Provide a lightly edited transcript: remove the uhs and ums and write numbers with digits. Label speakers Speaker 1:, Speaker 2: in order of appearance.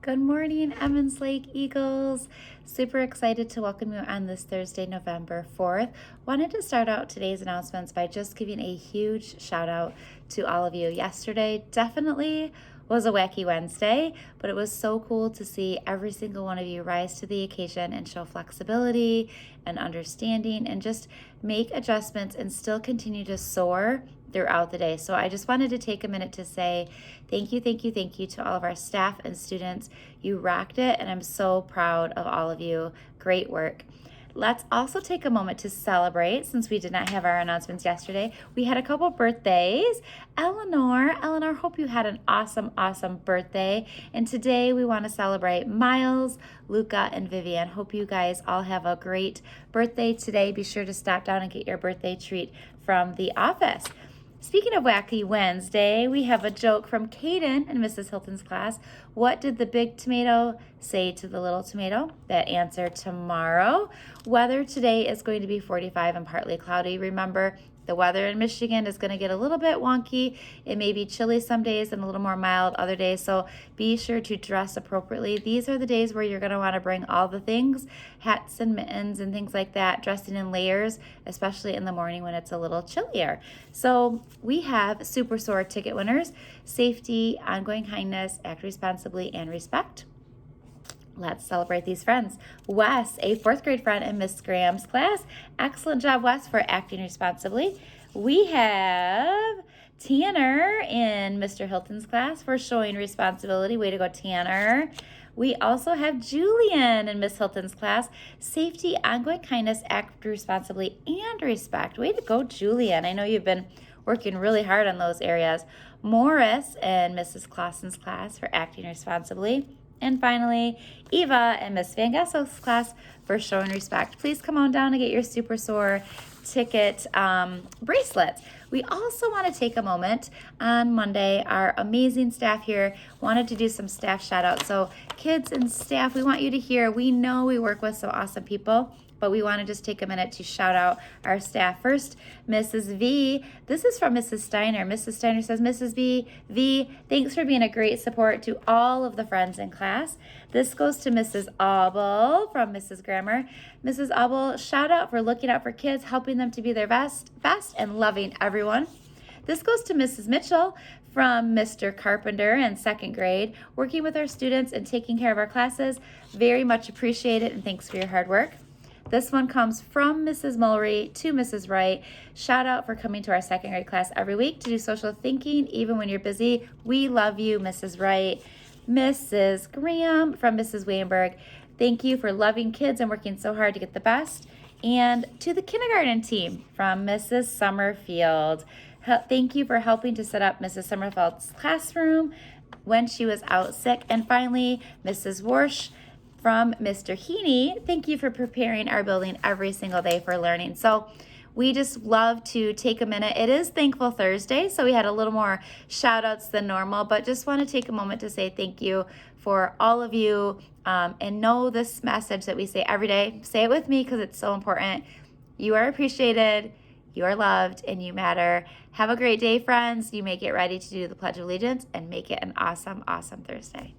Speaker 1: Good morning, Emmons Lake Eagles. Super excited to welcome you on this Thursday, November 4th. Wanted to start out today's announcements by just giving a huge shout out to all of you. Yesterday definitely was a wacky Wednesday, but it was so cool to see every single one of you rise to the occasion and show flexibility and understanding and just make adjustments and still continue to soar throughout the day. So I just wanted to take a minute to say thank you to all of our staff and students. You rocked it, and I'm so proud of all of you. Great work. Let's also take a moment to celebrate, since we did not have our announcements yesterday. We had a couple birthdays. Eleanor, hope you had an awesome birthday. And today we want to celebrate Miles, Luca, and Vivian. Hope you guys all have a great birthday today. Be sure to stop down and get your birthday treat from the office. Speaking of Wacky Wednesday, we have a joke from Caden in Mrs. Hilton's class. What did the big tomato say to the little tomato? That answer tomorrow. Weather today is going to be 45 and partly cloudy. Remember, the weather in Michigan is going to get a little bit wonky. It may be chilly some days and a little more mild other days, so be sure to dress appropriately. These are the days where you're going to want to bring all the things, hats and mittens and things like that, dressing in layers, especially in the morning when it's a little chillier. So we have Super SOAR ticket winners: safety, ongoing kindness, act responsibly, and respect. Let's celebrate these friends. Wes, a fourth grade friend in Miss Graham's class. Excellent job, Wes, for acting responsibly. We have Tanner in Mr. Hilton's class for showing responsibility. Way to go, Tanner. We also have Julian in Miss Hilton's class. Safety, ongoing kindness, act responsibly, and respect. Way to go, Julian. I know you've been working really hard on those areas. Morris in Mrs. Clausen's class for acting responsibly. And finally, Eva and Miss Van Gessel's class for showing respect. Please come on down and get your Super SOAR ticket bracelets. We also want to take a moment on Monday. Our amazing staff here wanted to do some staff shout outs. So kids and staff, we want you to hear, we know we work with some awesome people, but we want to just take a minute to shout out our staff. First, Mrs. V. This is from Mrs. Steiner. Mrs. Steiner says, Mrs. V, thanks for being a great support to all of the friends in class. This goes to Mrs. Auble from Mrs. Grammer. Mrs. Auble, shout out for looking out for kids, helping them to be their best, and loving everyone. This goes to Mrs. Mitchell from Mr. Carpenter in second grade, working with our students and taking care of our classes. Very much appreciated, and thanks for your hard work. This one comes from Mrs. Mulry to Mrs. Wright. Shout out for coming to our second grade class every week to do social thinking, even when you're busy. We love you, Mrs. Wright. Mrs. Graham from Mrs. Weinberg. Thank you for loving kids and working so hard to get the best. And to the kindergarten team from Mrs. Summerfield. Thank you for helping to set up Mrs. Summerfield's classroom when she was out sick. And finally, Mrs. Warsh from Mr. Heaney. Thank you for preparing our building every single day for learning. So we just love to take a minute. It is Thankful Thursday, so we had a little more shout outs than normal, but just want to take a moment to say thank you for all of you, and know this message that we say every day. Say it with me because it's so important. You are appreciated, you are loved, and you matter. Have a great day, friends. You may get ready to do the Pledge of Allegiance and make it an awesome Thursday.